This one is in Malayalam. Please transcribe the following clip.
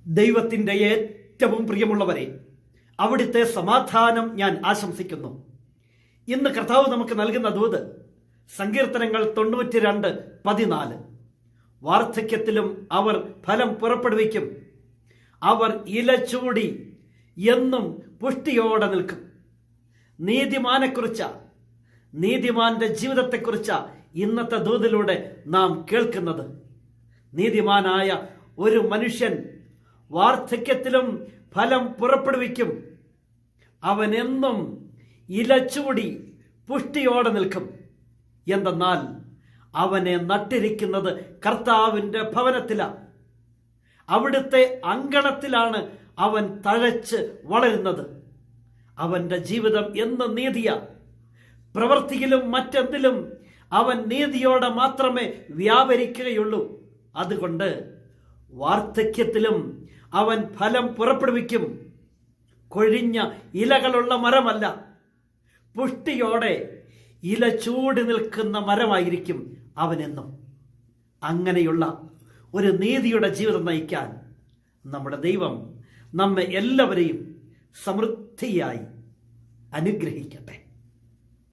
ദൈവത്തിൻ്റെ ഏറ്റവും പ്രിയമുള്ളവരെ, അവിടുത്തെ സമാധാനം ഞാൻ ആശംസിക്കുന്നു. ഇന്ന് കർത്താവ് നമുക്ക് നൽകുന്ന ദൂത് സങ്കീർത്തനങ്ങൾ 92:14. വാർദ്ധക്യത്തിലും അവർ ഫലം പുറപ്പെടുവിക്കും, അവർ ഇല ചൂടി എന്നും പുഷ്ടിയോടെ നിൽക്കും. നീതിമാനെക്കുറിച്ച, നീതിമാന്റെ ജീവിതത്തെക്കുറിച്ച ഇന്നത്തെ ദൂതിലൂടെ നാം കേൾക്കുന്നത്. നീതിമാനായ ഒരു മനുഷ്യൻ വാർദ്ധക്യത്തിലും ഫലം പുറപ്പെടുവിക്കും, അവൻ എന്നും ഇലച്ചൂടി പുഷ്ടിയോടെ നിൽക്കും. എന്തെന്നാൽ അവനെ നട്ടിരിക്കുന്നത് കർത്താവിൻ്റെ ഭവനത്തിലാണ്, അവിടുത്തെ അങ്കണത്തിലാണ് അവൻ തഴച്ച് വളരുന്നത്. അവൻ്റെ ജീവിതം എന്നും നീതിയാ. പ്രവൃത്തിയിലും മറ്റെന്തിലും അവൻ നീതിയോടെ മാത്രമേ വ്യാപരിക്കുകയുള്ളൂ. അതുകൊണ്ട് വാർദ്ധക്യത്തിലും അവൻ ഫലം പുറപ്പെടുവിക്കും. കൊഴിഞ്ഞ ഇലകളുള്ള മരമല്ല, പുഷ്ടിയോടെ ഇല ചൂടി നിൽക്കുന്ന മരമായിരിക്കും അവനെന്നും. അങ്ങനെയുള്ള ഒരു നീതിയുടെ ജീവിതം നയിക്കാൻ നമ്മുടെ ദൈവം നമ്മെ എല്ലാവരെയും സമൃദ്ധിയായി അനുഗ്രഹിക്കട്ടെ.